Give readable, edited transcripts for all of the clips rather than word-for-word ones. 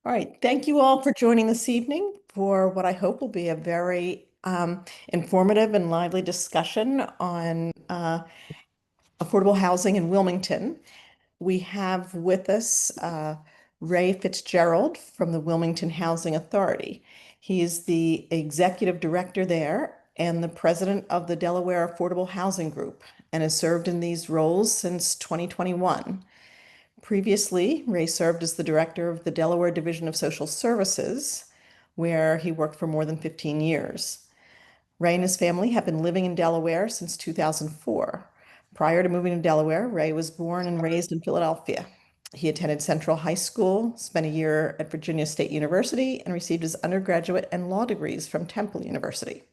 All right. Thank you all for joining this evening for what I hope will be a very informative and lively discussion on affordable housing in Wilmington. We have with us Ray Fitzgerald from the Wilmington Housing Authority. He is the executive director there and the president of the Delaware Affordable Housing Group and has served in these roles since 2021. Previously, Ray served as the director of the Delaware Division of Social Services, where he worked for more than 15 years. Ray and his family have been living in Delaware since 2004. Prior to moving to Delaware, Ray was born and raised in Philadelphia. He attended Central High School, spent a year at Virginia State University, and received his undergraduate and law degrees from Temple University.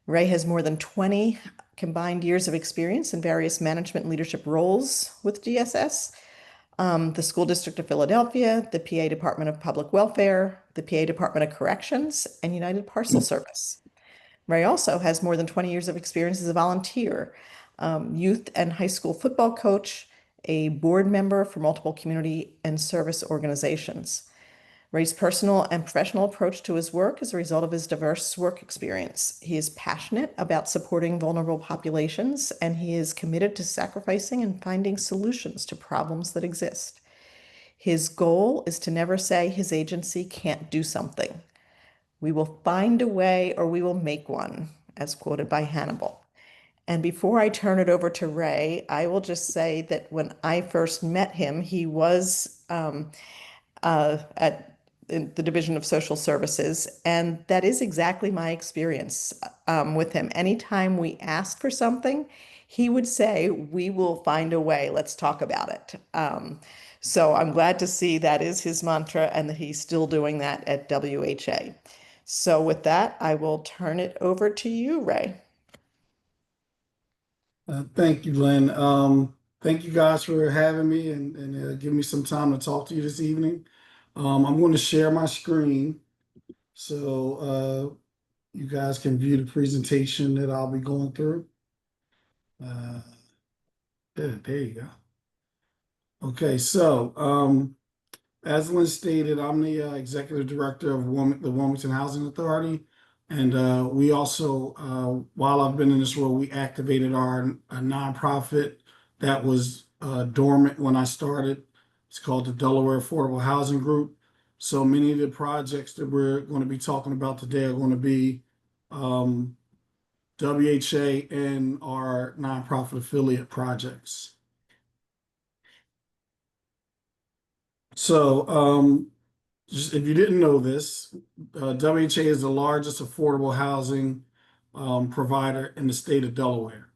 Ray has more than 20 combined years of experience in various management and leadership roles with DSS, the School District of Philadelphia, the PA Department of Public Welfare, the PA Department of Corrections, and United Parcel Service. Ray also has more than 20 years of experience as a volunteer, youth and high school football coach, a board member for multiple community and service organizations. Ray's personal and professional approach to his work is a result of his diverse work experience. He is passionate about supporting vulnerable populations, and he is committed to sacrificing and finding solutions to problems that exist. His goal is to never say his agency can't do something. We will find a way or we will make one, as quoted by Hannibal. And before I turn it over to Ray, I will just say that when I first met him, he was at in the Division of Social Services, and that is exactly my experience with him. Anytime we asked for something, he would say, "We will find a way. Let's talk about it." So I'm glad to see that is his mantra and that he's still doing that at WHA. So with that, I will turn it over to you, Ray. Thank you, Lynn. Thank you guys for having me and giving me some time to talk to you this evening. I'm going to share my screen so you guys can view the presentation that I'll be going through. There you go. Okay, so as Lynn stated, I'm the executive director of the Wilmington Housing Authority. And we also, while I've been in this role, we activated our nonprofit that was dormant when I started. It's called the Delaware Affordable Housing Group. So many of the projects that we're going to be talking about today are going to be WHA and our nonprofit affiliate projects. So just if you didn't know this, WHA is the largest affordable housing provider in the state of Delaware.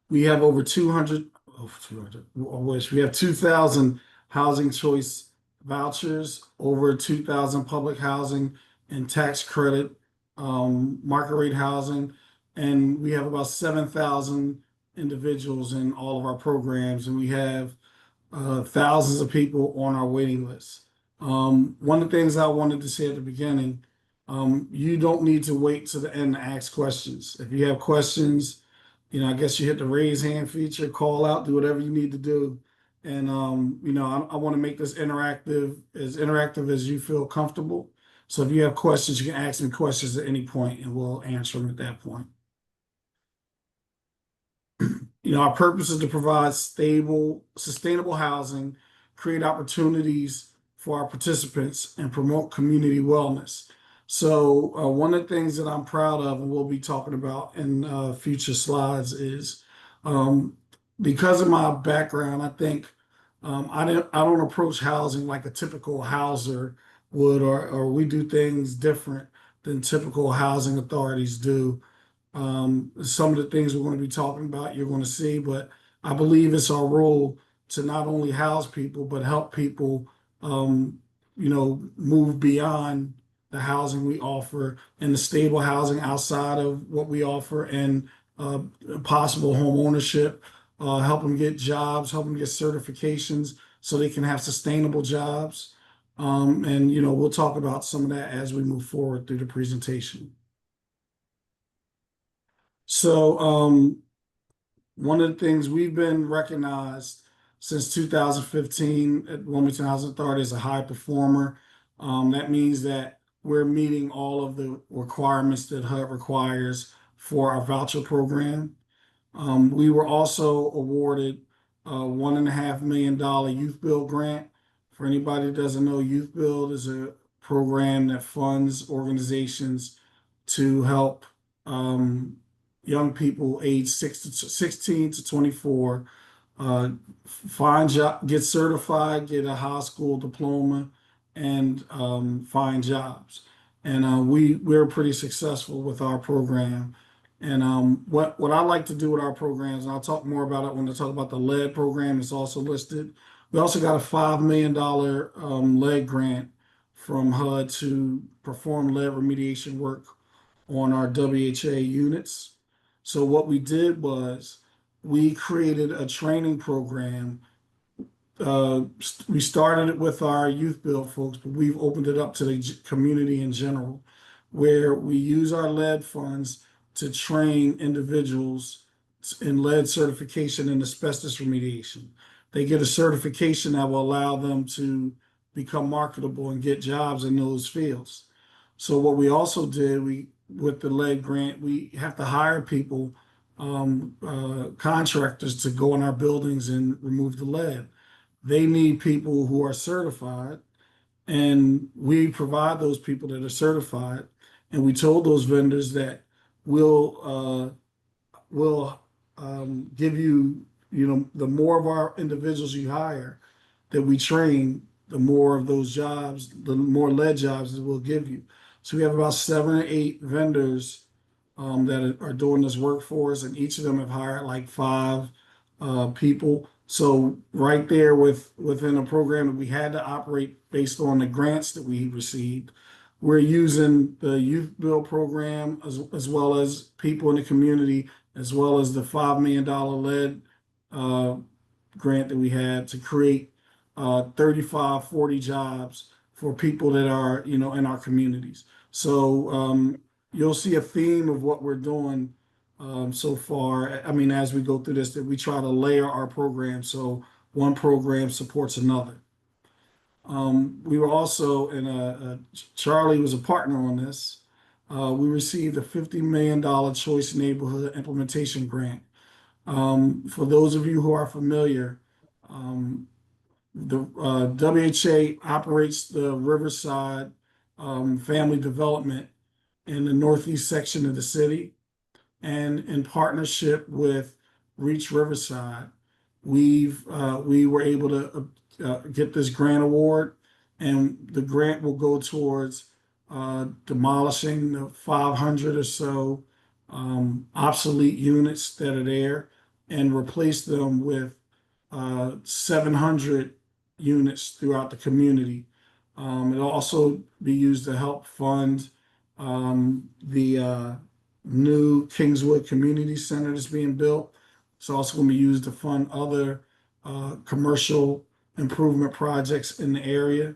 We have over 200, we have 2,000 housing choice vouchers, over 2,000 public housing and tax credit, market rate housing, and we have about 7,000 individuals in all of our programs, and we have thousands of people on our waiting list. One of the things I wanted to say at the beginning, you don't need to wait to the end to ask questions. If you have questions, I guess you hit the raise hand feature, call out, do whatever you need to do. And, I want to make this interactive as you feel comfortable. So if you have questions, you can ask me questions at any point and we'll answer them at that point. Our purpose is to provide stable, sustainable housing, create opportunities for our participants, and promote community wellness. So one of the things that I'm proud of and we'll be talking about in future slides is because of my background, I think I don't approach housing like a typical houser would, or we do things different than typical housing authorities do. Some of the things we're going to be talking about, you're going to see, but I believe it's our role to not only house people, but help people, move beyond the housing we offer and the stable housing outside of what we offer and possible home ownership, help them get jobs, help them get certifications so they can have sustainable jobs. And we'll talk about some of that as we move forward through the presentation. So one of the things we've been recognized since 2015 at Wilmington Housing Authority as a high performer. That means that we're meeting all of the requirements that HUD requires for our voucher program. We were also awarded a $1.5 million Youth Build grant. For anybody that doesn't know, Youth Build is a program that funds organizations to help young people aged 16 to 24 uh, find job, get certified, get a high school diploma, and find jobs. And we're pretty successful with our program. And what I like to do with our programs, and I'll talk more about it when I talk about the lead program. It's also listed. We also got a $5 million lead grant from HUD to perform lead remediation work on our WHA units. So what we did was we created a training program. We started it with our youth build folks, but we've opened it up to the community in general, where we use our lead funds to train individuals in lead certification and asbestos remediation. They get a certification that will allow them to become marketable and get jobs in those fields. So what we also did, with the lead grant, we have to hire people, contractors to go in our buildings and remove the lead. They need people who are certified, and we provide those people that are certified. And we told those vendors that we'll give you, the more of our individuals you hire that we train, the more of those jobs, the more lead jobs that we'll give you. So we have about 7 or 8 vendors that are doing this work for us, and each of them have hired like 5 people. So right there within a program that we had to operate based on the grants that we received, we're using the Youth Build program as well as people in the community, as well as the $5 million lead grant that we had to create 35, 40 jobs for people that are, in our communities. So you'll see a theme of what we're doing so far. I mean, as we go through this, that we try to layer our program so one program supports another. We were also Charlie was a partner on this. We received a $50 million Choice Neighborhood Implementation Grant. For those of you who are familiar, the WHA operates the Riverside Family Development in the northeast section of the city. And in partnership with Reach Riverside, we were able to get this grant award, and the grant will go towards demolishing the 500 or so obsolete units that are there and replace them with 700 units throughout the community. It'll also be used to help fund the new Kingswood Community Center that's being built. It's also going to be used to fund other commercial improvement projects in the area.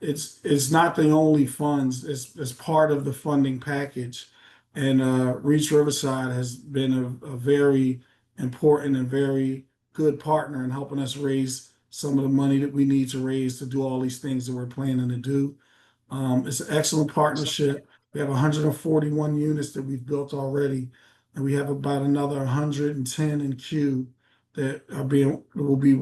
It's not the only funds. It's part of the funding package. And Reach Riverside has been a very important and very good partner in helping us raise some of the money that we need to raise to do all these things that we're planning to do. It's an excellent partnership. We have 141 units that we've built already, and we have about another 110 in queue that will be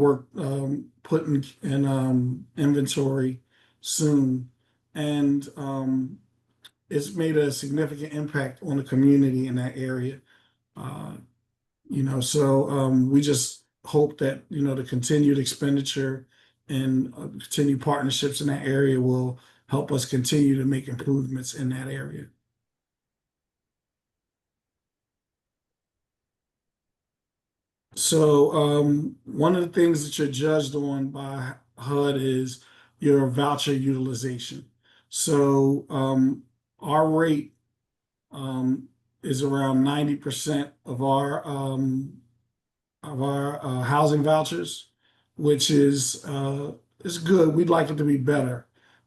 put in inventory soon. And it's made a significant impact on the community in that area. So we just hope that, the continued expenditure and continued partnerships in that area will help us continue to make improvements in that area. So one of the things that you're judged on by HUD is your voucher utilization. So our rate is around 90% of our housing vouchers, which is good. We'd like it to be better.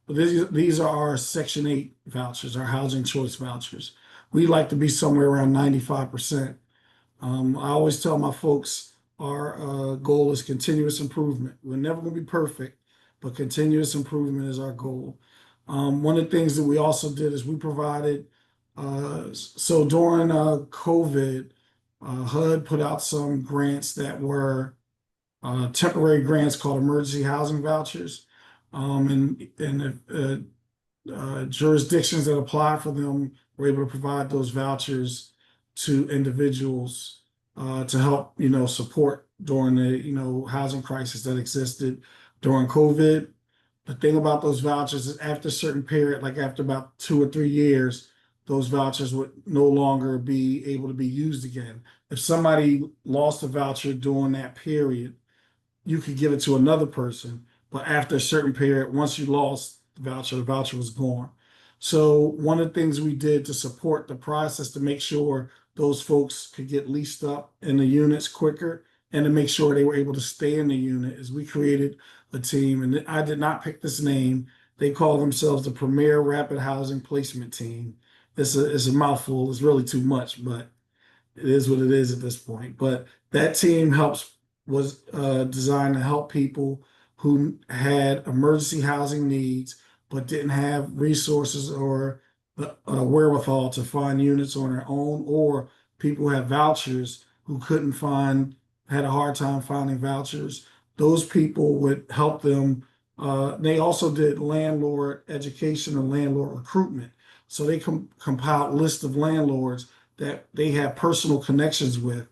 But these are our Section 8 vouchers, our housing choice vouchers. We like to be somewhere around 95%. I always tell my folks our goal is continuous improvement. We're never going to be perfect, but continuous improvement is our goal. One of the things that we also did is we provided, so during COVID, HUD put out some grants that were temporary grants called emergency housing vouchers. And jurisdictions that apply for them were able to provide those vouchers to individuals to help, support during the, housing crisis that existed during COVID. The thing about those vouchers is after a certain period, like after about 2 or 3 years, those vouchers would no longer be able to be used again. If somebody lost a voucher during that period, you could give it to another person, but after a certain period, once you lost the voucher was gone. So one of the things we did to support the process to make sure those folks could get leased up in the units quicker and to make sure they were able to stay in the unit is we created a team, and I did not pick this name. They call themselves the Premier Rapid Housing Placement Team. It's a mouthful. It's really too much, but it is what it is at this point. But that team was designed to help people who had emergency housing needs but didn't have resources or the wherewithal to find units on their own, or people who had vouchers who couldn't find, had a hard time finding vouchers. Those people would help them. They also did landlord education and landlord recruitment. So they compiled lists of landlords that they have personal connections with,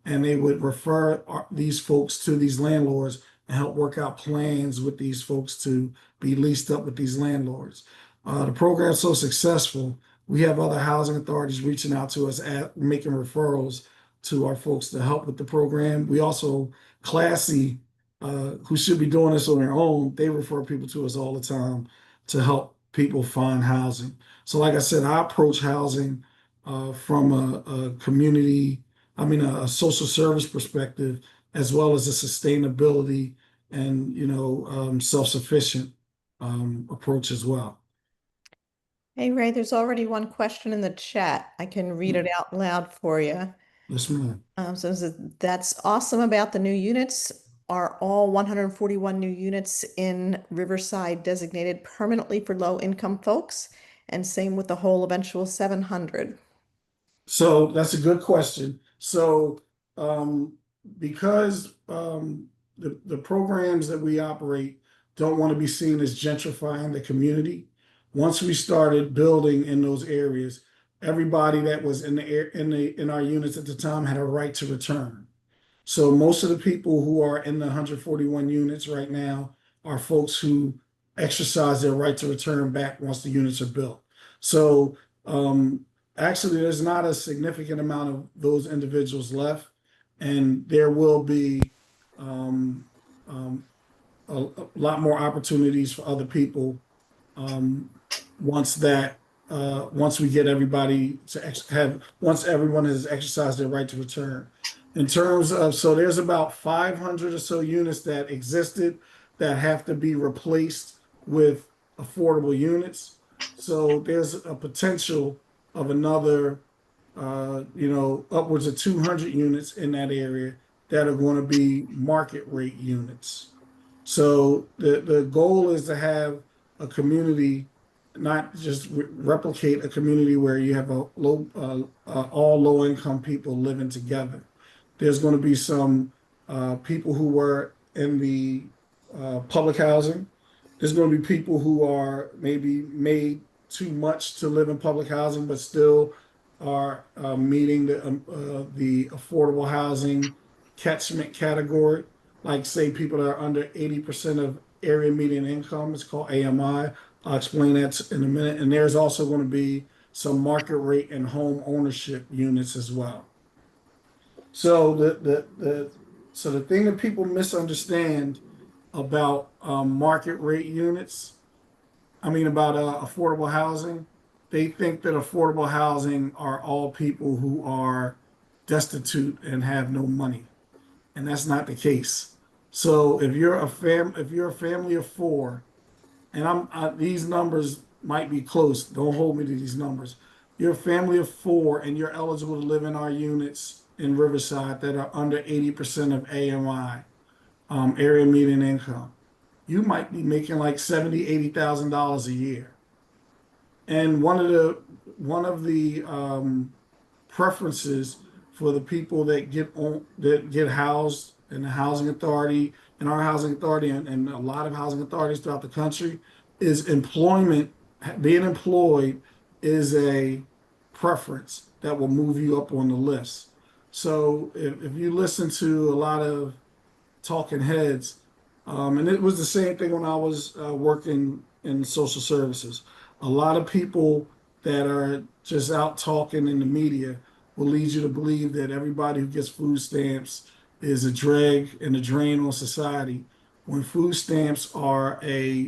and they would refer these folks to these landlords and help work out plans with these folks to be leased up with these landlords. The program's so successful, we have other housing authorities reaching out to us, making referrals to our folks to help with the program. We also, Classy, who should be doing this on their own, they refer people to us all the time to help people find housing. So like I said, I approach housing from a community, a social service perspective, as well as a sustainability and, self-sufficient approach as well. Hey, Ray, there's already one question in the chat. I can read it out loud for you. Yes, ma'am. So it says, that's awesome about the new units. Are all 141 new units in Riverside designated permanently for low-income folks? And same with the whole eventual 700. So that's a good question. So because the programs that we operate don't want to be seen as gentrifying the community, once we started building in those areas, everybody that was in our units at the time had a right to return. So most of the people who are in the 141 units right now are folks who exercise their right to return back once the units are built. So actually, there's not a significant amount of those individuals left, and there will be a lot more opportunities for other people um, once we get everybody to once everyone has exercised their right to return. In terms of, so there's about 500 or so units that existed that have to be replaced with affordable units. So there's a potential of another, upwards of 200 units in that area that are going to be market rate units. So the goal is to have a community, not just replicate a community where you have all low income people living together. There's going to be some people who were in the public housing. There's going to be people who are maybe made too much to live in public housing, but still are meeting the affordable housing catchment category. Like say people that are under 80% of area median income. It's called AMI. I'll explain that in a minute. And there's also going to be some market rate and home ownership units as well. So the thing that people misunderstand about market rate units, about affordable housing, they think that affordable housing are all people who are destitute and have no money, and that's not the case. So if you're a family of four, and these numbers might be close, don't hold me to these numbers. You're a family of four and you're eligible to live in our units in Riverside that are under 80% of AMI, area median income. You might be making like 70, $80,000 a year. And one of the preferences for the people that get housed in the housing authority, in our housing authority, and a lot of housing authorities throughout the country, is employment. Being employed is a preference that will move you up on the list. So if you listen to a lot of talking heads. And it was the same thing when I was working in social services. A lot of people that are just out talking in the media will lead you to believe that everybody who gets food stamps is a drag and a drain on society, when food stamps are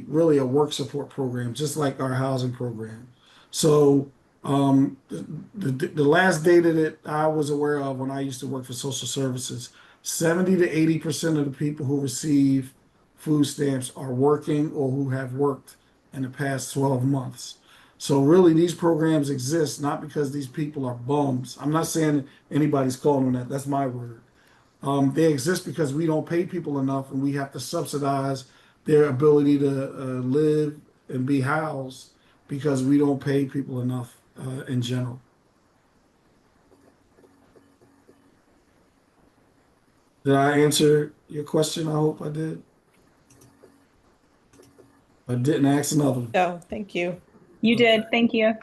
really a work support program, just like our housing program. So the last data that I was aware of when I used to work for social services, 70 to 80% of the people who receive food stamps are working or who have worked in the past 12 months. So really, these programs exist not because these people are bums. I'm not saying anybody's calling them that. That's my word. They exist because we don't pay people enough, and we have to subsidize their ability to live and be housed because we don't pay people enough in general. Did I answer your question? I hope I did. I didn't ask another one. No, thank you. You Okay. did. Thank you.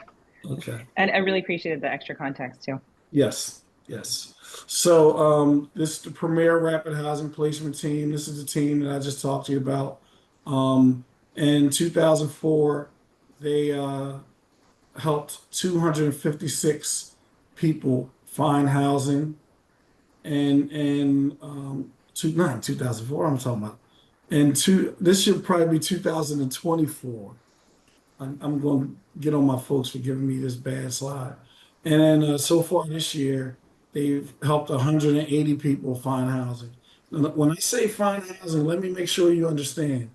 Okay. And I really appreciated the extra context too. Yes. Yes. So this is the premier rapid housing placement team. This is the team that I just talked to you about. In 2004, they helped 256 people find housing, and not 2004. I'm talking about. And this should probably be 2024. I'm going to get on my folks for giving me this bad slide. And then so far this year, they've helped 180 people find housing. When I say find housing, let me make sure you understand.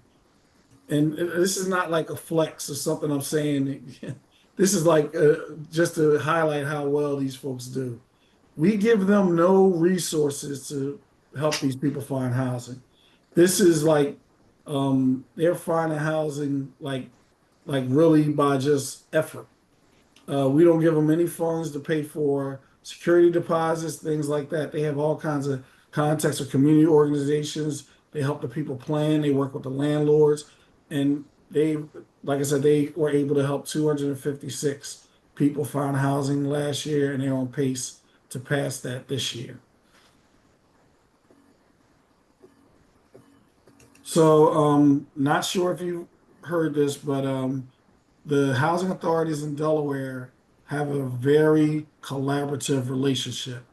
And this is not like a flex or something I'm saying. This is like just to highlight how well these folks do. We give them no resources to help these people find housing. This is like they're finding housing like really by just effort. We don't give them any funds to pay for security deposits, things like that. They have all kinds of contacts with community organizations. They help the people plan. They work with the landlords, and like I said, they were able to help 256 people find housing last year, and they're on pace to pass that this year. So, not sure if you heard this, but the housing authorities in Delaware have a very collaborative relationship.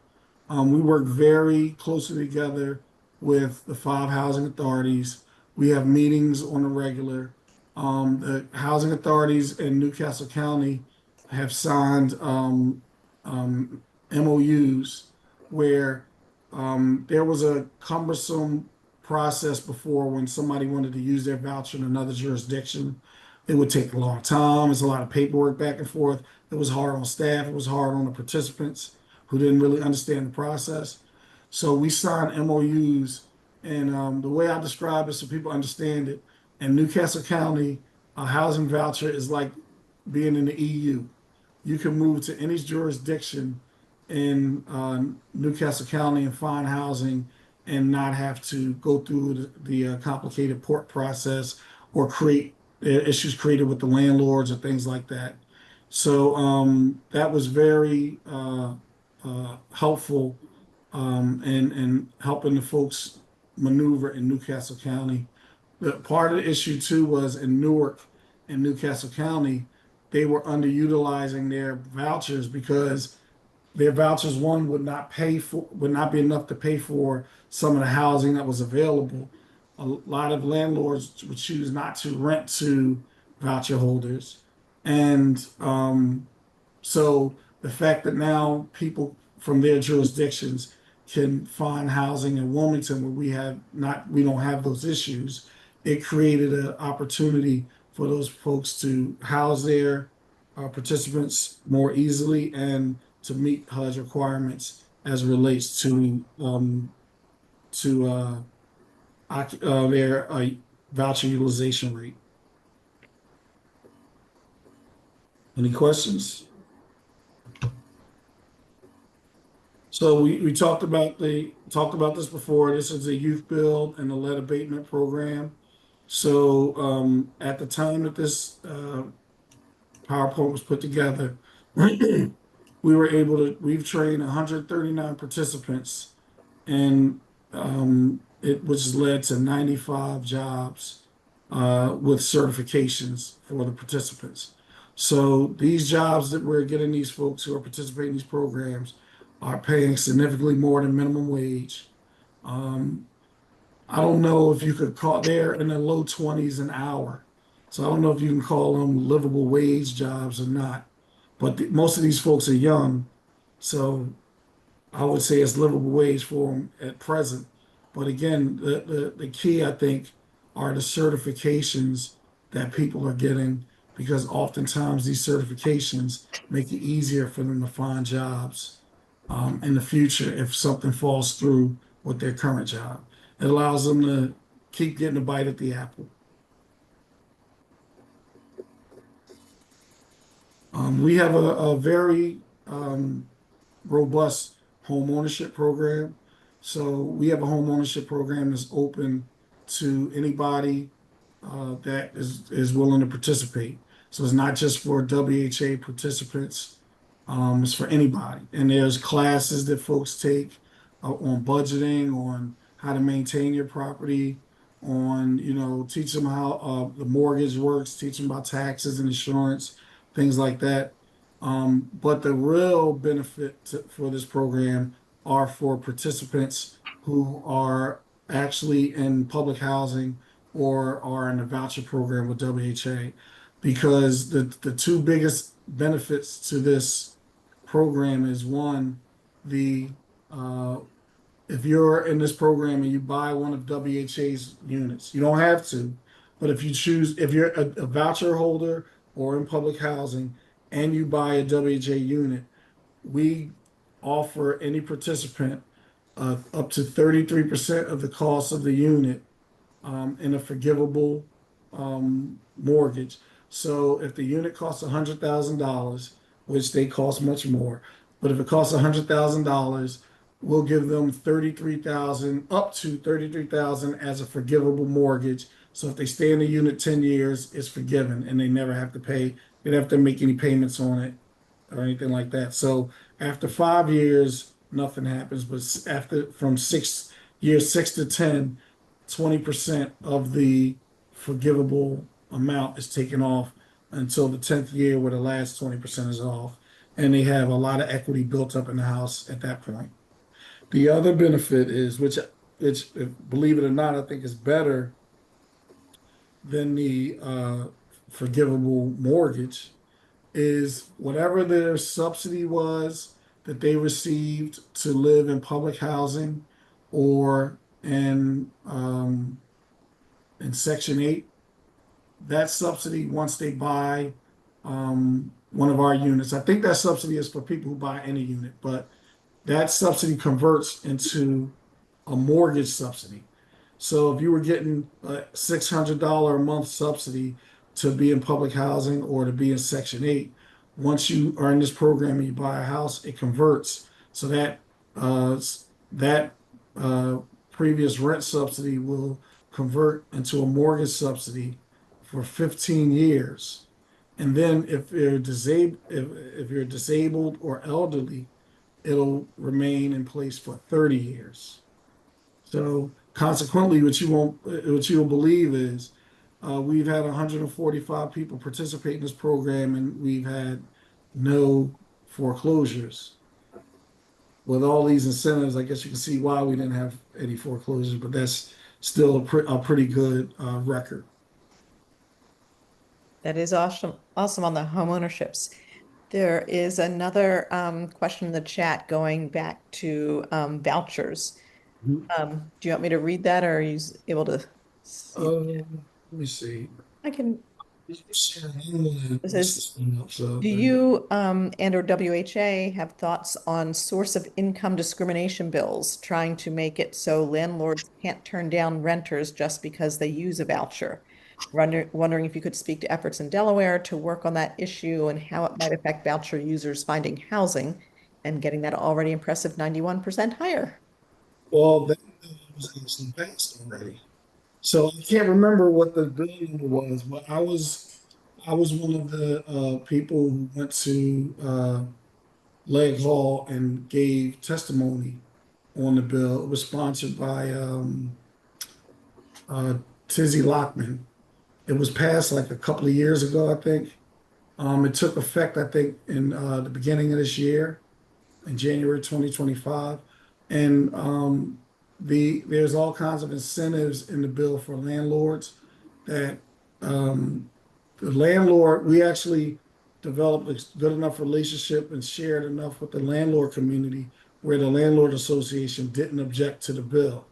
We work very closely together with the five housing authorities. We have meetings on a regular. The housing authorities in Newcastle County have signed MOUs where there was a cumbersome process before when somebody wanted to use their voucher in another jurisdiction. It would take a long time. It's a lot of paperwork back and forth. It was hard on staff. It was hard on the participants who didn't really understand the process. So we signed MOUs, and the way I describe it so people understand it, in Newcastle County, a housing voucher is like being in the EU. You can move to any jurisdiction in Newcastle County and find housing and not have to go through the complicated port process or create issues created with the landlords or things like that. So that was very helpful in helping the folks maneuver in Newcastle County. The part of the issue too was in Newark and Newcastle County, they were underutilizing their vouchers because their vouchers, one, would not be enough to pay for some of the housing that was available. A lot of landlords would choose not to rent to voucher holders. And so the fact that now people from their jurisdictions can find housing in Wilmington where we don't have those issues, it created an opportunity for those folks to house their participants more easily and to meet HUD's requirements as it relates to their voucher utilization rate. Any questions? So we talked about this before. This is a youth build and a lead abatement program. So at the time that this PowerPoint was put together, we've trained 139 participants, and which has led to 95 jobs with certifications for the participants. So these jobs that we're getting these folks who are participating in these programs are paying significantly more than minimum wage. I don't know if you could call, they're in the low 20s an hour. So I don't know if you can call them livable wage jobs or not. But most of these folks are young. So I would say it's livable wage for them at present. But again, the key, I think, are the certifications that people are getting, because oftentimes these certifications make it easier for them to find jobs in the future if something falls through with their current job. It allows them to keep getting a bite at the apple. We have a very robust home ownership program. So we have a home ownership program that's open to anybody that is willing to participate. So it's not just for WHA participants, it's for anybody. And there's classes that folks take on budgeting, on how to maintain your property, on, teach them how the mortgage works, teach them about taxes and insurance, things like that. But the real benefit for this program are for participants who are actually in public housing or are in the voucher program with WHA, because the two biggest benefits to this program is, one, the if you're in this program and you buy one of WHA's units, you don't have to, but if you choose, if you're a voucher holder or in public housing and you buy a WHA unit, we offer any participant up to 33% of the cost of the unit in a forgivable mortgage. So if the unit costs $100,000, which they cost much more, but if it costs $100,000, we'll give them 33,000, up to 33,000 as a forgivable mortgage. So if they stay in the unit 10 years, it's forgiven and they never have to pay, they don't have to make any payments on it or anything like that. So after 5 years, nothing happens. But after from 6 years, 6 to 10, 20% of the forgivable amount is taken off until the 10th year, where the last 20% is off. And they have a lot of equity built up in the house at that point. The other benefit is, which believe it or not, I think is better than the forgivable mortgage, is whatever their subsidy was that they received to live in public housing or in Section 8, that subsidy, once they buy one of our units, I think that subsidy is for people who buy any unit, but that subsidy converts into a mortgage subsidy. So if you were getting a $600 a month subsidy to be in public housing or to be in Section 8, once you are in this program and you buy a house, it converts. So that previous rent subsidy will convert into a mortgage subsidy for 15 years. And then if you're disabled or elderly, it'll remain in place for 30 years. So consequently, what you will believe is we've had 145 people participate in this program, and we've had no foreclosures. With all these incentives, I guess you can see why we didn't have any foreclosures, but that's still a pretty good record. That is awesome. Awesome on the home ownerships. There is another question in the chat going back to vouchers. Mhm. Do you want me to read that, or are you able to see? Let me see. I can. This is, do you and or WHA have thoughts on source of income discrimination bills, trying to make it so landlords can't turn down renters just because they use a voucher? Wondering if you could speak to efforts in Delaware to work on that issue and how it might affect voucher users finding housing and getting that already impressive 91% higher. Well, that bill was actually passed already. So I can't remember what the bill number was, but I was one of the people who went to Leg Hall and gave testimony on the bill. It was sponsored by uh, Tizzy Lockman. It was passed like a couple of years ago, I think. It took effect, I think, in the beginning of this year, in January 2025. And there's all kinds of incentives in the bill for landlords that um, the landlord, we actually developed a good enough relationship and shared enough with the landlord community where the landlord association didn't object to the bill.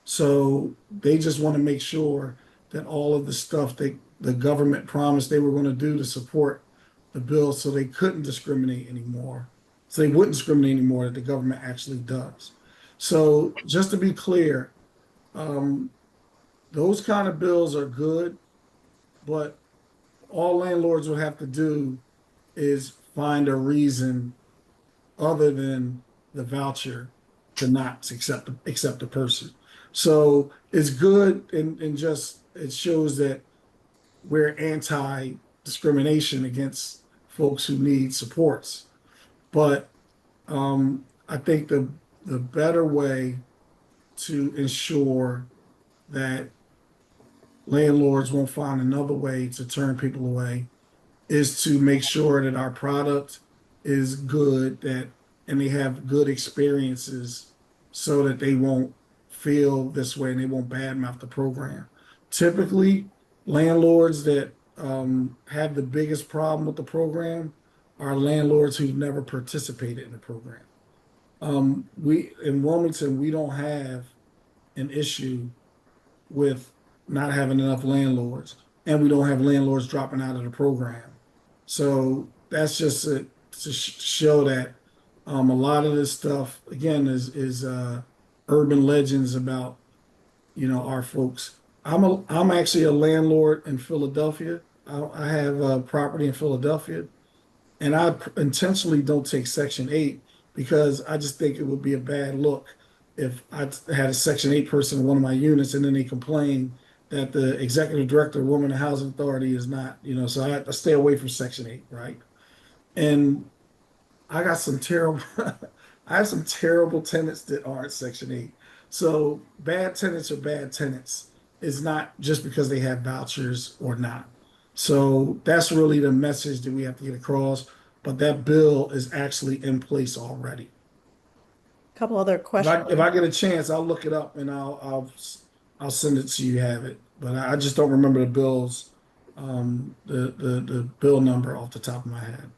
So they just want to make sure that all of the stuff that the government promised they were going to do to support the bill so they couldn't discriminate anymore. So they wouldn't discriminate anymore that the government actually does. So just to be clear, um, those kind of bills are good, but all landlords will have to do is find a reason other than the voucher to not accept the person. So it's good and just it shows that we're anti-discrimination against folks who need supports. But I think the better way to ensure that landlords won't find another way to turn people away is to make sure that our product is good, that and they have good experiences so that they won't feel this way and they won't badmouth the program. Typically, landlords that have the biggest problem with the program are landlords who've never participated in the program. We in Wilmington, we don't have an issue with not having enough landlords, and we don't have landlords dropping out of the program. So that's just to show that a lot of this stuff again is urban legends about our folks. I'm actually a landlord in Philadelphia. I have a property in Philadelphia, and I intentionally don't take Section 8 because I just think it would be a bad look if I had a Section 8 person in one of my units and then they complain that the executive director of Wilmington Housing Authority is not, so I stay away from Section 8, right? And I got some terrible, I have some terrible tenants that aren't Section 8. So bad tenants are bad tenants. It's not just because they have vouchers or not. So that's really the message that we have to get across. But that bill is actually in place already. Couple other If I questions. if I get a chance, I'll look it up and I'll send it so you have it. But I just don't remember the bills, the bill number off the top of my head.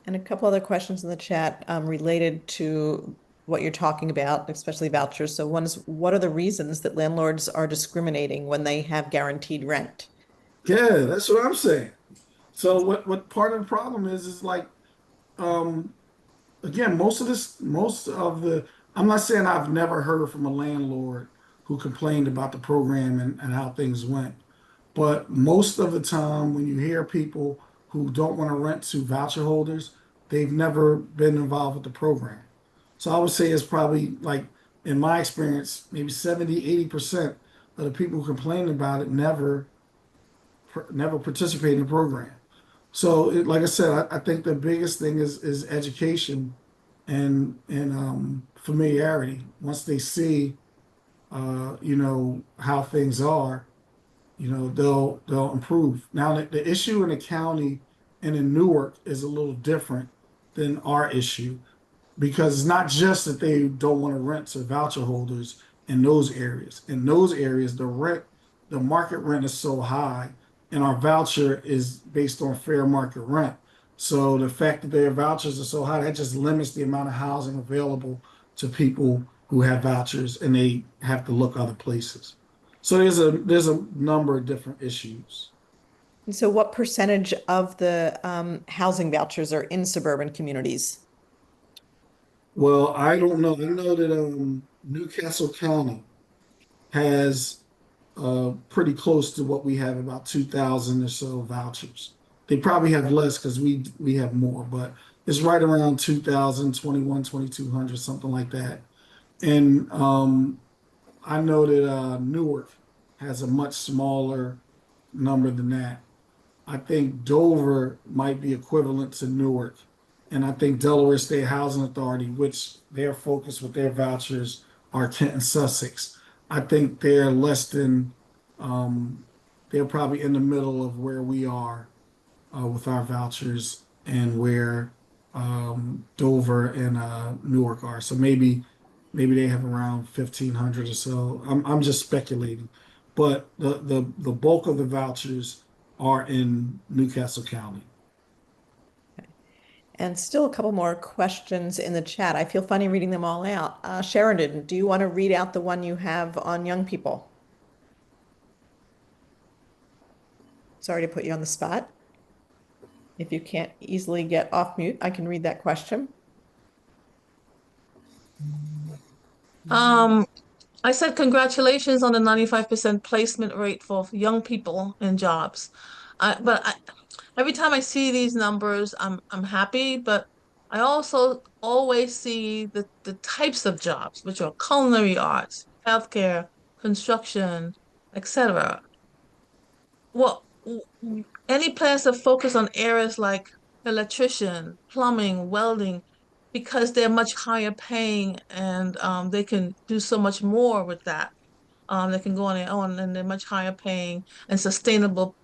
And a couple other questions in the chat related to what you're talking about, especially vouchers. So one is, what are the reasons that landlords are discriminating when they have guaranteed rent? Yeah, that's what I'm saying. So what part of the problem is like um again, most of the, I'm not saying I've never heard from a landlord who complained about the program and how things went, but most of the time when you hear people who don't want to rent to voucher holders, they've never been involved with the program. So I would say it's probably like, in my experience, maybe 70, 80% of the people who complain about it never participate in the program. So, like I said, I think the biggest thing is education and familiarity. Once they see, how things are, they'll improve. Now, the issue in the county and in Newark is a little different than our issue because it's not just that they don't want to rent to voucher holders in those areas. In those areas, the market rent is so high, and our voucher is based on fair market rent. So the fact that their vouchers are so high, that just limits the amount of housing available to people who have vouchers, and they have to look other places. So there's a number of different issues. And so what percentage of the housing vouchers are in suburban communities? Well, I don't know. I know that Newcastle County has pretty close to what we have, about 2,000 or so vouchers. They probably have less because we have more, but it's right around 2,000, 2,200, something like that. And I know that Newark has a much smaller number than that. I think Dover might be equivalent to Newark. And I think Delaware State Housing Authority, which their focus with their vouchers are Kent and Sussex. I think they're less than, they're probably in the middle of where we are with our vouchers and where Dover and Newark are. So maybe they have around 1,500 or so. I'm just speculating, but the bulk of the vouchers are in Newcastle County. And still a couple more questions in the chat. I feel funny reading them all out. Sheridan, do you want to read out the one you have on young people? Sorry to put you on the spot. If you can't easily get off mute, I can read that question. I said congratulations on the 95% placement rate for young people in jobs. Every time I see these numbers, I'm happy, but I also always see the types of jobs, which are culinary arts, healthcare, construction, etc. Well, any plans to focus on areas like electrician, plumbing, welding, because they're much higher paying and they can do so much more with that. They can go on their own and they're much higher paying and sustainable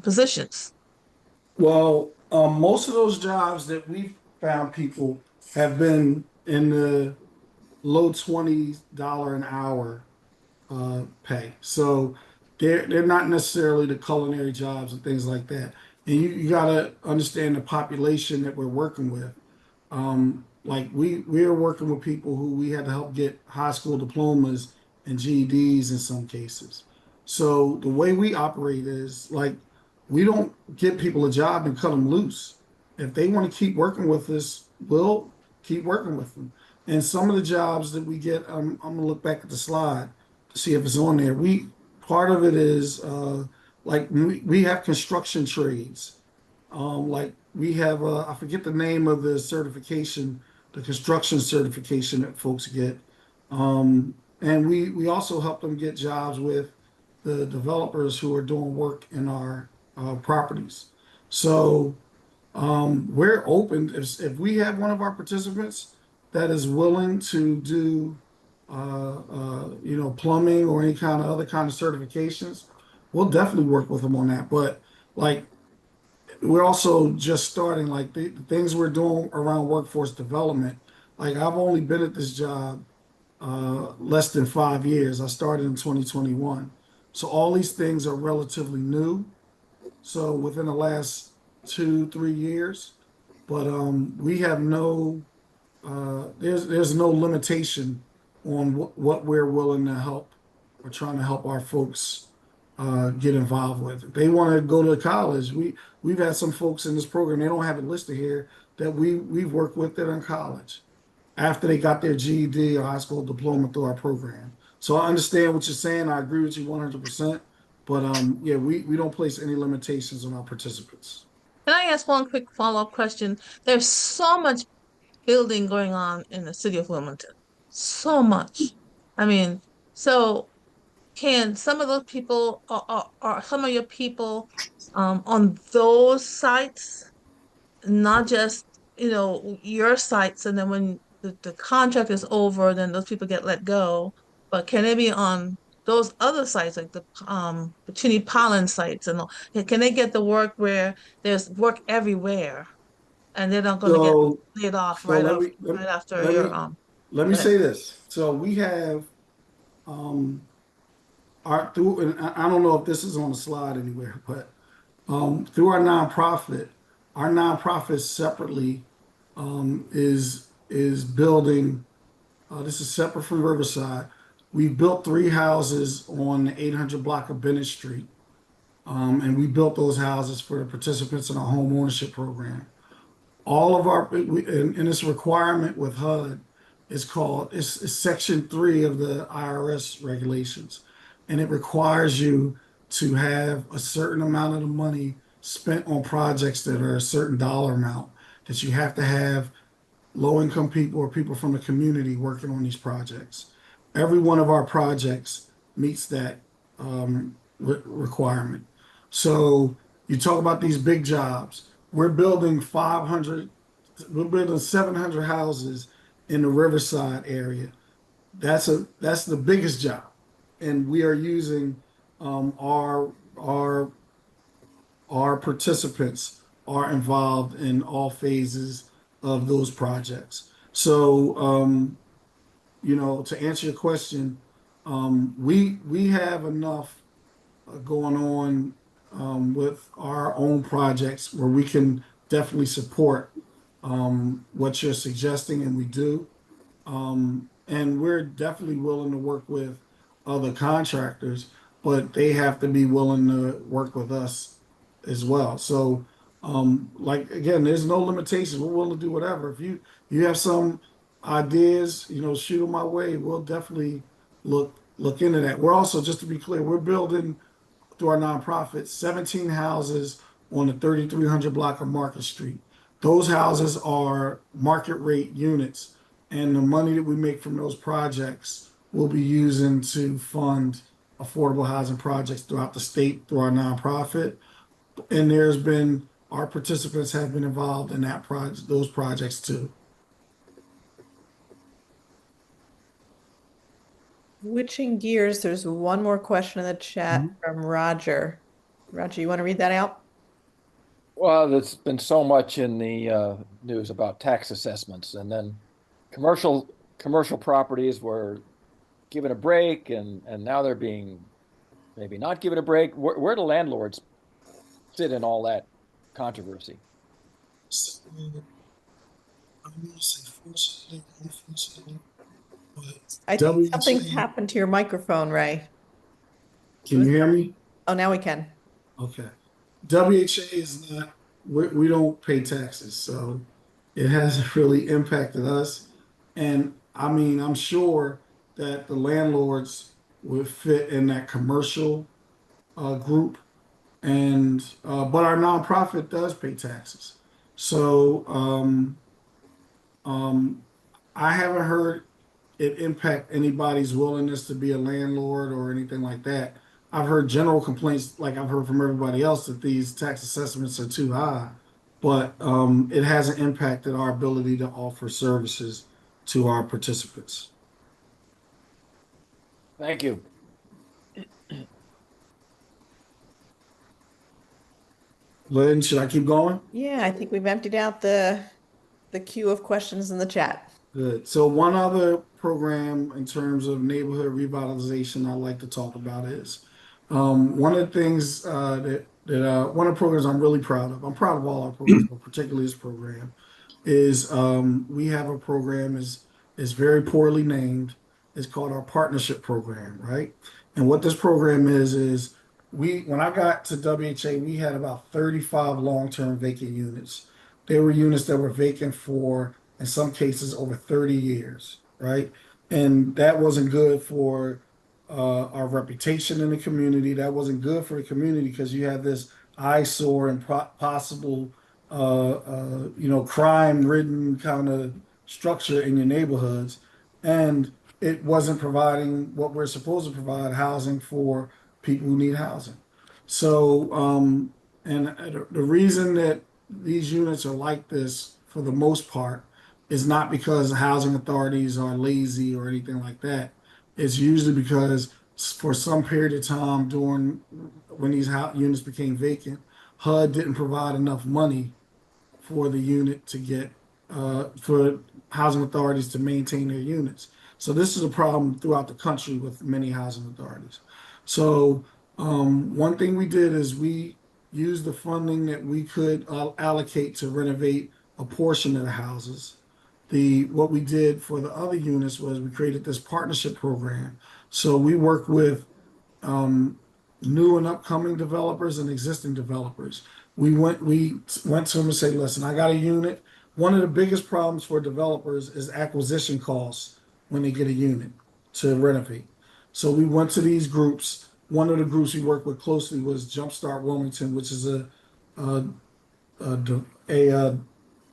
positions. Well, most of those jobs that we've found people have been in the low $20 an hour pay. So they're not necessarily the culinary jobs and things like that. And you got to understand the population that we're working with. Like we are working with people who we had to help get high school diplomas and GEDs in some cases. So the way we operate is like we don't get people a job and cut them loose. If they want to keep working with us, we'll keep working with them. And some of the jobs that we get, I'm gonna look back at the slide to see if it's on there. We part of it is like we have construction trades. Like we have, I forget the name of the certification, the construction certification that folks get. And we also help them get jobs with the developers who are doing work in our properties. So we're open. If we have one of our participants that is willing to do, plumbing or any kind of other kind of certifications, we'll definitely work with them on that. But like we're also just starting like the things we're doing around workforce development. Like I've only been at this job less than 5 years. I started in 2021. So all these things are relatively new. So within the last 2, 3 years, but we have no there's no limitation on what we're willing to help or trying to help our folks get involved with. If they want to go to college, we've had some folks in this program, they don't have it listed here, that we've worked with that are in college after they got their GED or high school diploma through our program. So I understand what you're saying. I agree with you 100%. But yeah, we don't place any limitations on our participants. Can I ask one quick follow-up question? There's so much building going on in the city of Wilmington. So much. I mean, so can some of those people or some of your people on those sites, not just, your sites, and then when the contract is over, then those people get let go, but can they be on those other sites like the Chinny Pollen sites and all? Can they get the work where there's work everywhere and they're not going to get So laid off so let me right after let your me let go me ahead. say this. So we have um our through and I don't know if this is on the slide anywhere, but through our nonprofit separately is building. This is separate from Riverside. We built 3 houses on the 800 block of Bennett Street. And we built those houses for the participants in our home ownership program. All of our, and it's a requirement with HUD, it's Section 3 of the IRS regulations. And it requires you to have a certain amount of the money spent on projects that are a certain dollar amount, that you have to have low-income people or people from the community working on these projects. Every one of our projects meets that requirement. So you talk about these big jobs. We're building 700 houses in the Riverside area. That's the biggest job, and we are using our participants are involved in all phases of those projects. So, to answer your question, we have enough going on with our own projects where we can definitely support what you're suggesting, and we do. And we're definitely willing to work with other contractors, but they have to be willing to work with us as well. So, like again, there's no limitations. We're willing to do whatever. If you have some ideas, shoot them my way. We'll definitely look into that. We're also, just to be clear, we're building through our nonprofit 17 houses on the 3300 block of Market Street. Those houses are market rate units, and the money that we make from those projects we'll be using to fund affordable housing projects throughout the state through our nonprofit. And our participants have been involved in those projects too. Switching gears, there's one more question in the chat from Roger. Roger, you want to read that out? Well, there's been so much in the news about tax assessments, and then commercial properties were given a break, and now they're being maybe not given a break. Where do landlords sit in all that controversy? I think something's happened to your microphone, Ray. Can you hear me? Oh, now we can. Okay. WHA is not, we don't pay taxes, so it hasn't really impacted us. And I mean, I'm sure that the landlords would fit in that commercial group, and but our nonprofit does pay taxes. So I haven't heard it impact anybody's willingness to be a landlord or anything like that. I've heard general complaints, like I've heard from everybody else, that these tax assessments are too high, but it hasn't impacted our ability to offer services to our participants. Thank you. Lynn, should I keep going? Yeah, I think we've emptied out the queue of questions in the chat. Good. So one other program in terms of neighborhood revitalization I'd like to talk about is one of the things one of the programs I'm really proud of. I'm proud of all our programs, but particularly this program is we have a program is very poorly named. It's called our partnership program, right? And what this program is when I got to WHA, we had about 35 long-term vacant units. They were units that were vacant for, in some cases, over 30 years, right? And that wasn't good for our reputation in the community. That wasn't good for the community because you have this eyesore and possible, crime-ridden kind of structure in your neighborhoods, and it wasn't providing what we're supposed to provide, housing for people who need housing. So, and the reason that these units are like this, for the most part, is not because housing authorities are lazy or anything like that. It's usually because for some period of time when these units became vacant, HUD didn't provide enough money for the unit to get for housing authorities to maintain their units. So this is a problem throughout the country with many housing authorities. So one thing we did is we used the funding that we could allocate to renovate a portion of the houses. What we did for the other units was we created this partnership program. So we work with new and upcoming developers and existing developers. We went to them and say, listen, I got a unit. One of the biggest problems for developers is acquisition costs when they get a unit to renovate. So we went to these groups. One of the groups we worked with closely was Jumpstart Wilmington, which is a, a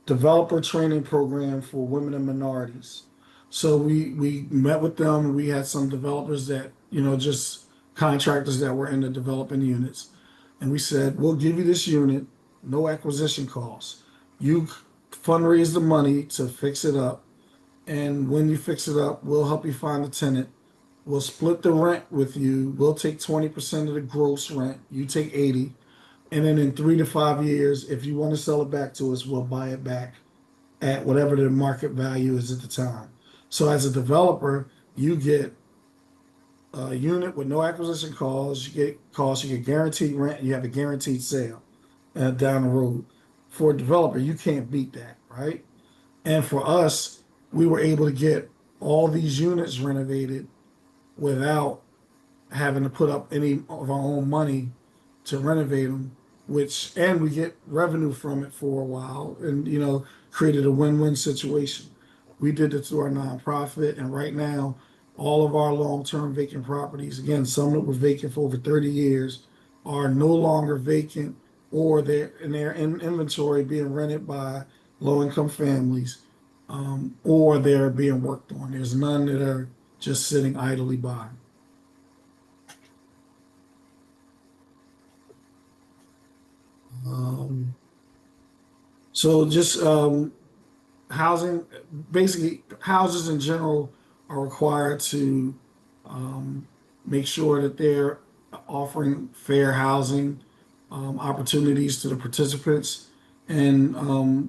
developer training program for women and minorities. So we met with them. We had some developers that, just contractors that were in the developing units. And we said, we'll give you this unit, no acquisition costs. You fundraise the money to fix it up. And when you fix it up, we'll help you find a tenant. We'll split the rent with you. We'll take 20% of the gross rent. You take 80. And then in 3 to 5 years, if you want to sell it back to us, we'll buy it back at whatever the market value is at the time. So as a developer, you get a unit with no acquisition costs, you get guaranteed rent, and you have a guaranteed sale down the road. For a developer, you can't beat that, right? And for us, we were able to get all these units renovated without having to put up any of our own money to renovate them, and we get revenue from it for a while, and created a win-win situation. We did it through our nonprofit, and right now, all of our long-term vacant properties, again, some that were vacant for over 30 years, are no longer vacant, or they're in inventory being rented by low-income families, or they're being worked on. There's none that are just sitting idly by. So just housing, basically houses in general are required to make sure that they're offering fair housing opportunities to the participants. And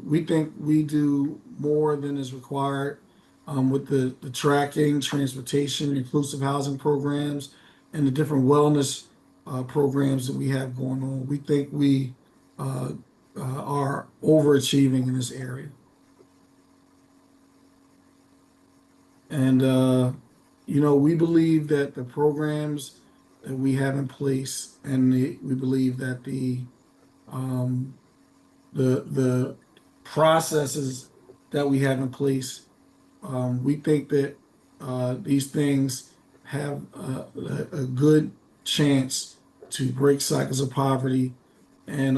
we think we do more than is required with the tracking, transportation, inclusive housing programs, and the different wellness programs that we have going on. We think we are overachieving in this area. And, we believe that the programs that we have in place, and we believe that the processes that we have in place, we think that these things have a good chance to break cycles of poverty and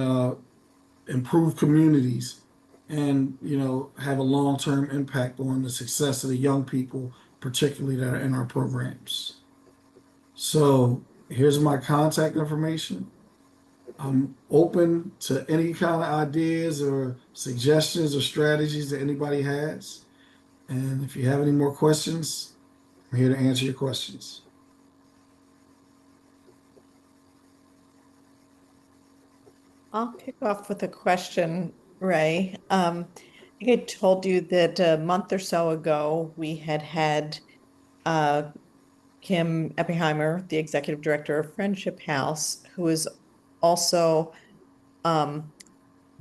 improve communities, and have a long-term impact on the success of the young people, particularly that are in our programs. So here's my contact information. I'm open to any kind of ideas or suggestions or strategies that anybody has. And if you have any more questions, I'm here to answer your questions. I'll kick off with a question, Ray. I think I told you that a month or so ago, we had Kim Eppiheimer, the executive director of Friendship House, who is also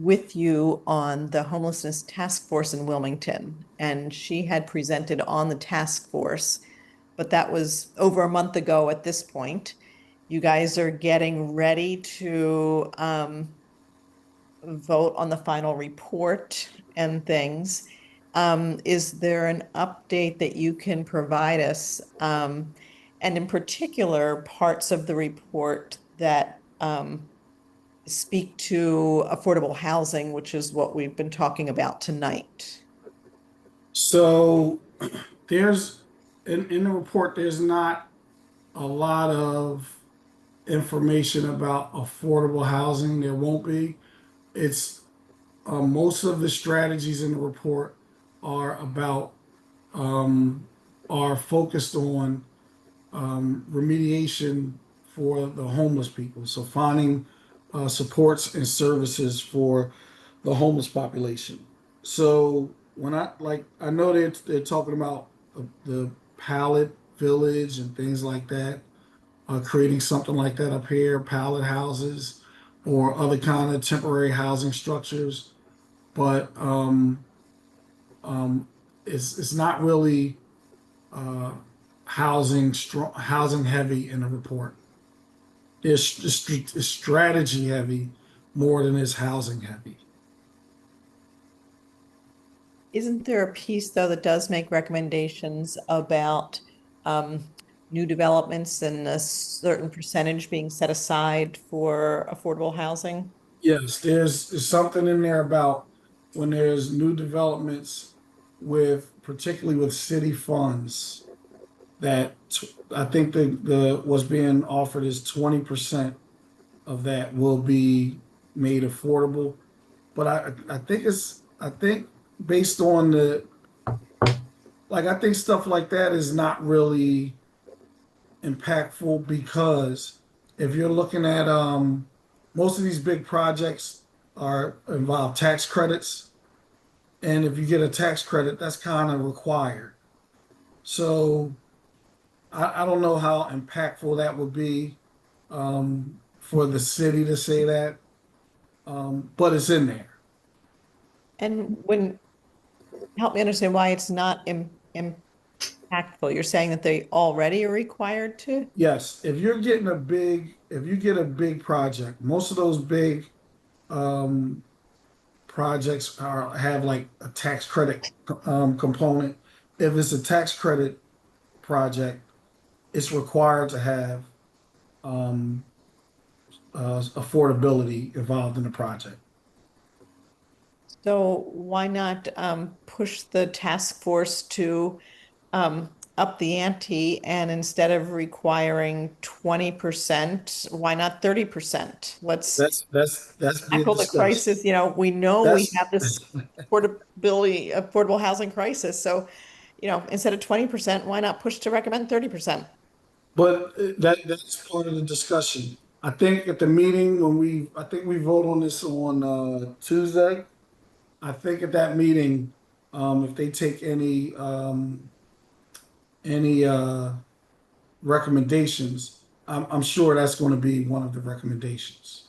with you on the homelessness task force in Wilmington. And she had presented on the task force, but that was over a month ago at this point. You guys are getting ready to vote on the final report and things. Is there an update that you can provide us? And in particular, parts of the report that speak to affordable housing, which is what we've been talking about tonight. So there's in the report, there's not a lot of information about affordable housing. There won't be. It's most of the strategies in the report are about are focused on remediation for the homeless people. So finding supports and services for the homeless population. So when I know they're talking about the pallet village and things like that, creating something like that up here, pallet houses or other kind of temporary housing structures, but it's not really housing heavy in the report. It's strategy heavy more than it's housing heavy. Isn't there a piece, though, that does make recommendations about new developments and a certain percentage being set aside for affordable housing? Yes, there's something in there about when there's new developments with, particularly with city funds, that I think the what's being offered is 20% of that will be made affordable. But I think based on I think stuff like that is not really impactful because if you're looking at most of these big projects are involve tax credits, and if you get a tax credit, that's kind of required. So I don't know how impactful that would be for the city to say that, but it's in there. And help me understand why it's not impactful. You're saying that they already are required to? Yes, if you get a big project, most of those big um, projects have like a tax credit component. If it's a tax credit project, it's required to have um, affordability involved in the project. So why not push the task force to up the ante, and instead of requiring 20%, why not 30%? Let's That's being tackle the discussed. crisis. We know we That's have this affordable housing crisis. So, instead of 20%, why not push to recommend 30%? but that's part of the discussion. I think at the meeting I think we vote on this on Tuesday. I think at that meeting, if they take any recommendations, I'm sure that's going to be one of the recommendations.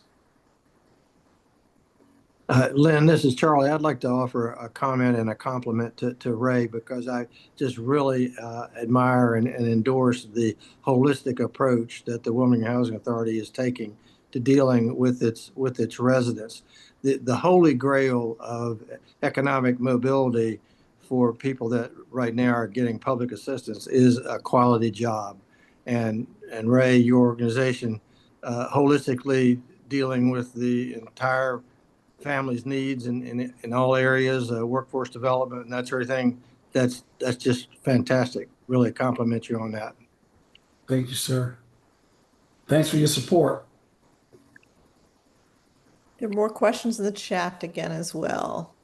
Lynn, this is Charlie. I'd like to offer a comment and a compliment to Ray because I just really admire and endorse the holistic approach that the Wilmington Housing Authority is taking to dealing with its residents. The holy grail of economic mobility for people that right now are getting public assistance is a quality job. And Ray, your organization, holistically dealing with the entire family's needs in all areas, workforce development, and that sort of thing. That's just fantastic. Really compliment you on that. Thank you, sir. Thanks for your support. There are more questions in the chat again as well.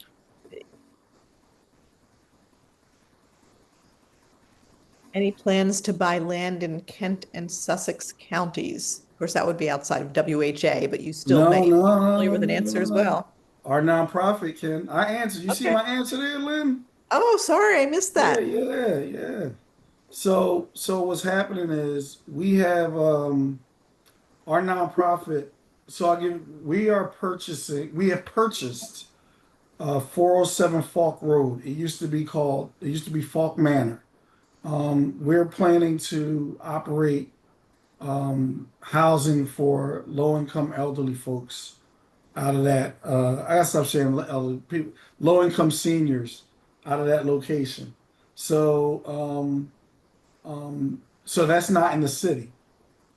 Any plans to buy land in Kent and Sussex counties? Of course, that would be outside of WHA, but you still No, may be no, familiar no, with an no, answer no, as no. well. Our nonprofit can. I answer. You see Okay. my answer there, Lynn? Oh, sorry, I missed Yeah, that. yeah, yeah. So what's happening is we have our nonprofit. So we have purchased 407 Falk Road. It used to be Falk Manor. We're planning to operate housing for low-income elderly folks out of that. I gotta stop saying elderly people, low-income seniors out of that location. So, so that's not in the city.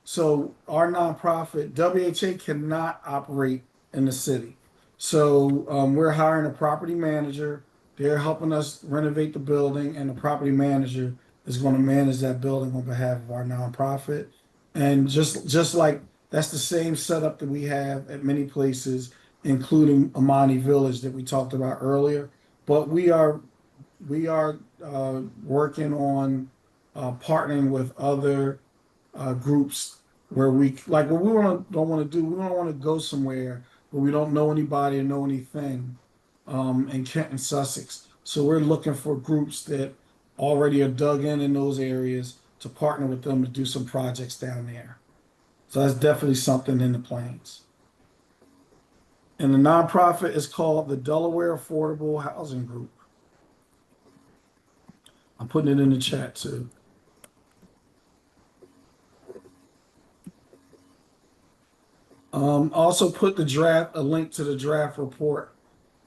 So our nonprofit, WHA, cannot operate in the city. So we're hiring a property manager. They're helping us renovate the building, and the property manager is going to manage that building on behalf of our nonprofit. And just like that's the same setup that we have at many places, including Amani Village that we talked about earlier. But we are working on partnering with other groups where we like what we don't want to do. We don't want to go somewhere where we don't know anybody or know anything in Kent and Sussex. So we're looking for groups that already are dug in those areas to partner with them to do some projects down there. So that's definitely something in the plans. And the nonprofit is called the Delaware Affordable Housing Group. I'm putting it in the chat too. Also put a link to the draft report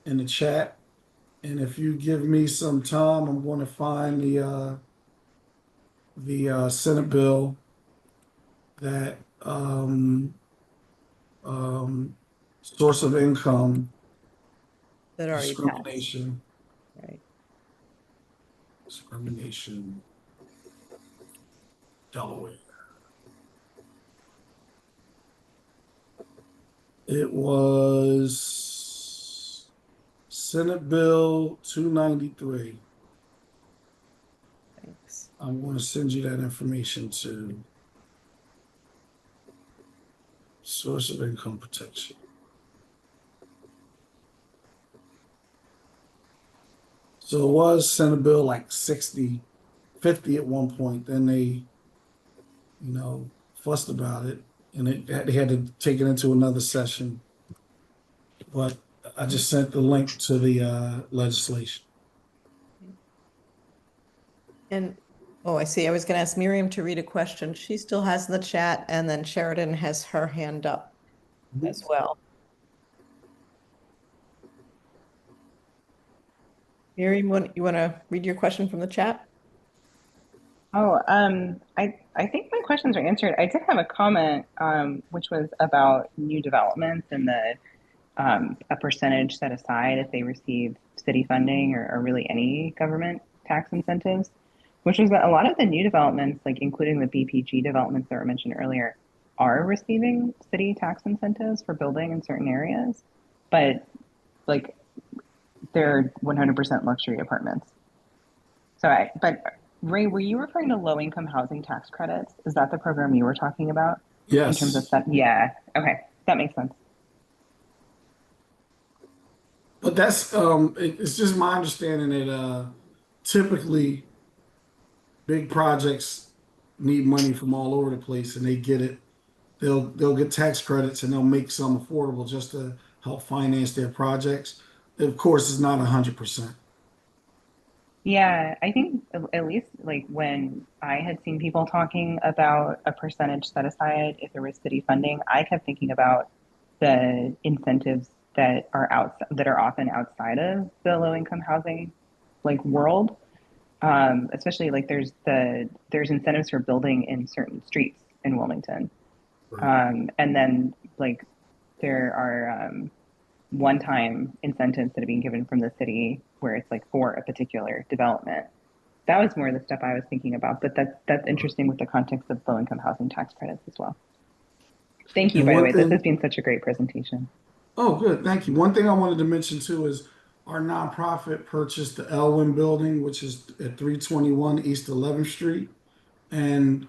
in the chat. And if you give me some time, I'm going to find the Senate bill that um, source of income That already passed, discrimination, right? Delaware. It was Senate Bill 293. Thanks. I'm going to send you that information to source of income protection. So it was Senate Bill like 50 at one point. Then they, fussed about it, and they had to take it into another session. But I just sent the link to the legislation. And, oh, I see. I was going to ask Miriam to read a question. She still has the chat, and then Sheridan has her hand up as well. Miriam, you want to read your question from the chat? Oh, I think my questions are answered. I did have a comment, which was about new developments and a percentage set aside if they receive city funding or really any government tax incentives, which was that a lot of the new developments, like including the BPG developments that were mentioned earlier, are receiving city tax incentives for building in certain areas, but like they're 100% luxury apartments. But Ray, were you referring to low income housing tax credits? Is that the program you were talking about? In terms of Yes. that? Yeah. Okay. That makes sense. But that's it's just my understanding that typically big projects need money from all over the place, and they get it. They'll get tax credits, and they'll make some affordable just to help finance their projects. Of course, it's not 100%. Yeah, I think at least like when I had seen people talking about a percentage set aside if there was city funding, I kept thinking about the incentives that are often outside of the low income housing like world. Especially like there's incentives for building in certain streets in Wilmington. Right. And then like there are one-time incentives that are being given from the city where it's like for a particular development. That was more the stuff I was thinking about, but that's interesting with the context of low-income housing tax credits as well. Thank you, And by the one way. This has thing, been such a great presentation. oh, good, thank you. One thing I wanted to mention too is our nonprofit purchased the Elwyn building, which is at 321 East 11th Street. And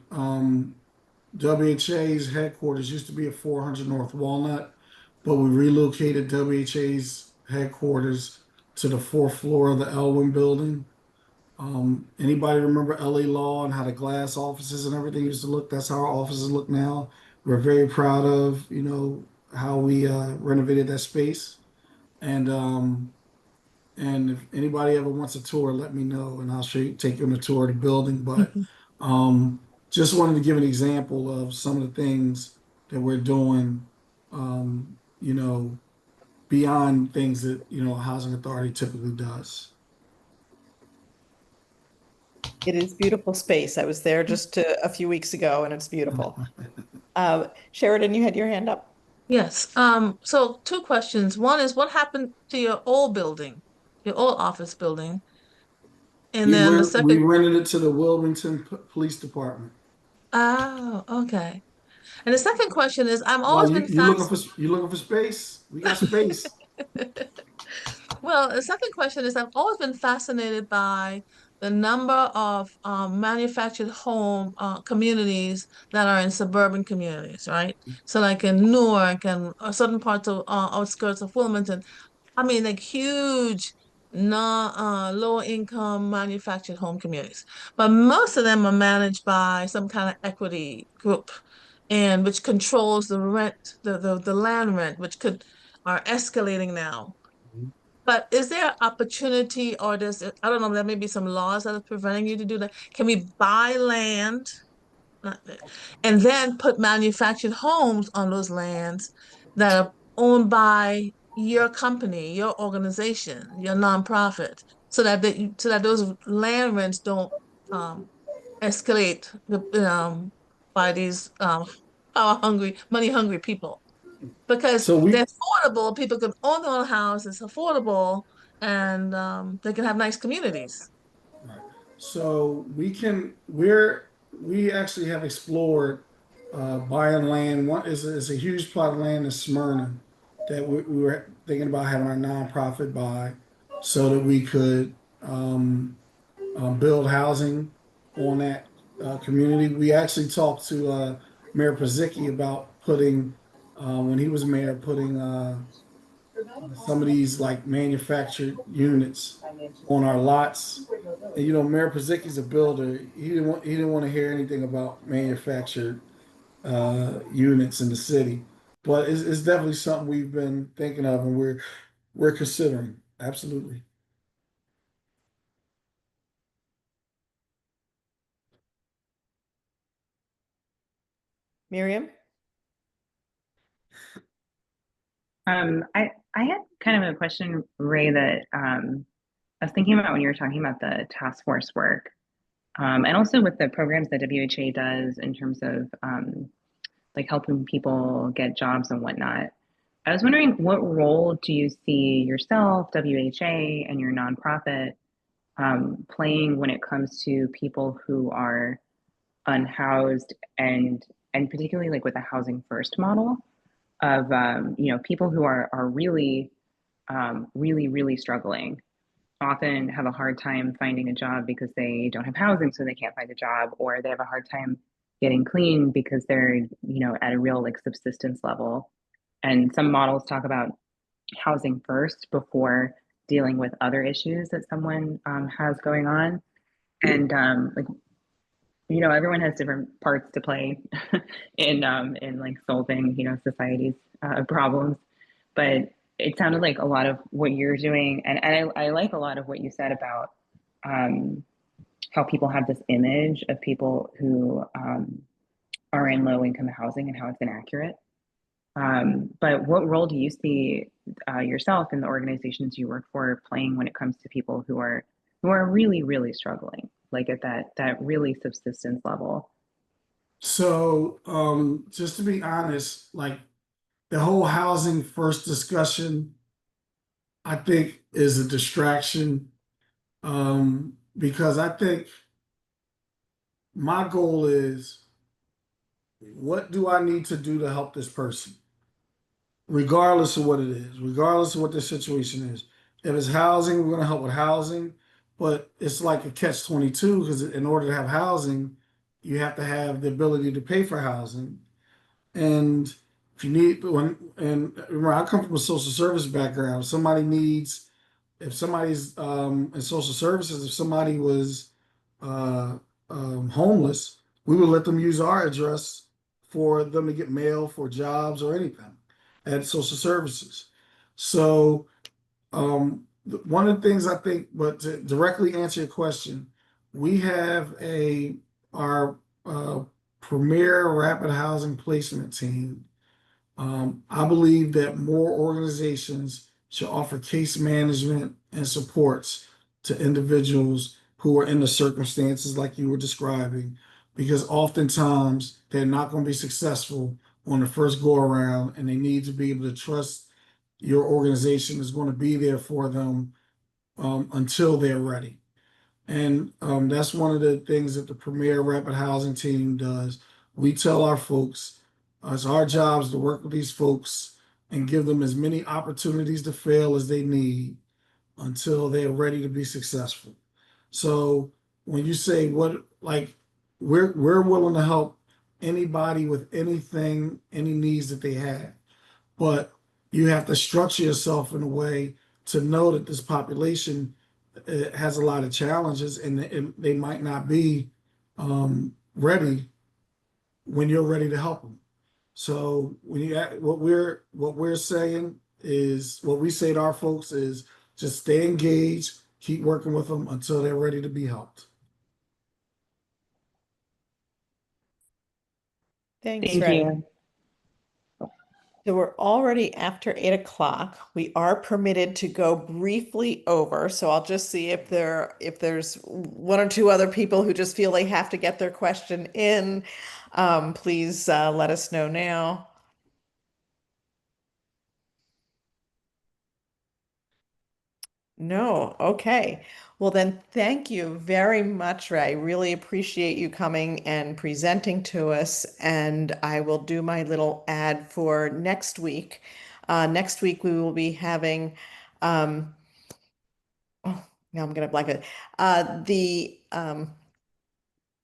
WHA's headquarters used to be at 400 North Walnut, but we relocated WHA's headquarters to the fourth floor of the Elwyn building. Anybody remember LA Law and how the glass offices and everything used to look? That's how our offices look now. We're very proud of, how we renovated that space. And if anybody ever wants a tour, let me know and I'll take you on a tour of the building. But um, just wanted to give an example of some of the things that we're doing, beyond things that, Housing Authority typically does. It is beautiful space. I was there just a few weeks ago, and it's beautiful. Sheridan, you had your hand up. Yes. So two questions. One is what happened to your old building, your old office building? And then the We second, rented it to the Wilmington Police Department. oh, okay. And the second question is I've Well, always been you looking for space? We got space. Well, the second question is I've always been fascinated by the number of manufactured home communities that are in suburban communities, right? So like in Newark and certain parts of outskirts of Wilmington, I mean like huge non low income manufactured home communities. But most of them are managed by some kind of equity group and which controls the rent, the land rent, which could are escalating now. But is there opportunity or I don't know, there may be some laws that are preventing you to do that. Can we buy land and then put manufactured homes on those lands that are owned by your company, your organization, your nonprofit, so that those land rents don't um, escalate by these power hungry, money hungry people because So they're we affordable. People can own their own house. It's affordable, and they can have nice communities. Right. So we actually have explored buying land. One is a huge plot of land in Smyrna that we were thinking about having our nonprofit buy so that we could build housing on that community. We actually talked to Mayor Pazicki about putting when he was mayor, putting some of these like manufactured units on our lots. And Mayor Pazicki's a builder. He didn't want to hear anything about manufactured units in the city. But it's definitely something we've been thinking of and we're considering. Absolutely. Miriam? I had kind of a question, Ray, that I was thinking about when you were talking about the task force work, and also with the programs that WHA does in terms of like helping people get jobs and whatnot. I was wondering, what role do you see yourself, WHA, and your nonprofit playing when it comes to people who are unhoused and particularly like with a housing first model of people who are really really struggling, often have a hard time finding a job because they don't have housing, so they can't find a job, or they have a hard time getting clean because they're at a real like subsistence level. And some models talk about housing first before dealing with other issues that someone has going on. And like everyone has different parts to play in like solving society's problems. But it sounded like a lot of what you're doing, and I like a lot of what you said about um, how people have this image of people who are in low income housing and how it's inaccurate. But what role do you see yourself in the organizations you work for playing when it comes to people who are really really struggling, like at that really subsistence level? So just to be honest, like the whole housing first discussion, I think is a distraction because I think my goal is what do I need to do to help this person, regardless of what it is, regardless of what the situation is. If it's housing, we're going to help with housing, but it's like a catch-22 because in order to have housing, you have to have the ability to pay for housing. And if you need and remember, I come from a social service background. If somebody's in social services, if somebody was uh, homeless, we would let them use our address for them to get mail for jobs or anything at social services. So one of the things I think, but to directly answer your question, we have our uh, premier rapid housing placement team. I believe that more organizations should offer case management and supports to individuals who are in the circumstances like you were describing, because oftentimes they're not going to be successful on the first go around, and they need to be able to trust your organization is going to be there for them until they're ready. And that's one of the things that the Premier Rapid Housing Team does. We tell our folks it's our jobs to work with these folks and give them as many opportunities to fail as they need until they're ready to be successful. So when you say what, like, we're willing to help anybody with anything, any needs that they have, but you have to structure yourself in a way to know that this population has a lot of challenges and they might not be ready when you're ready to help them. So what we're saying is what we say to our folks is just stay engaged, keep working with them until they're ready to be helped. Thanks, Thank Ray. you. So we're already after 8 o'clock. We are permitted to go briefly over. So I'll just see if there's one or two other people who just feel they have to get their question in. Please let us know now. No, okay. Well, then, thank you very much, Ray. Really appreciate you coming and presenting to us. And I will do my little ad for next week. Next week, we will be having, oh, now I'm going to blank it. The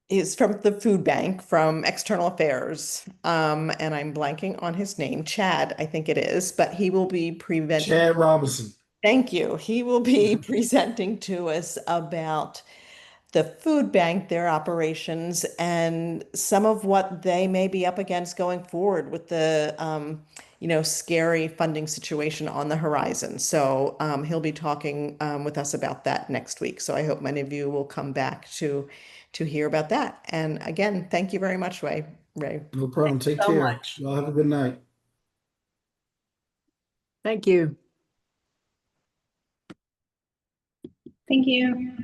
is from the food bank from External Affairs. And I'm blanking on his name, Chad, I think it is, but he will be presenting. Chad Robinson. Thank you. He will be presenting to us about the food bank, their operations, and some of what they may be up against going forward with the, scary funding situation on the horizon. So he'll be talking with us about that next week. So I hope many of you will come back to hear about that. And again, thank you very much, Ray. No problem. Take so care. much. Y'all have a good night. Thank you. Thank you.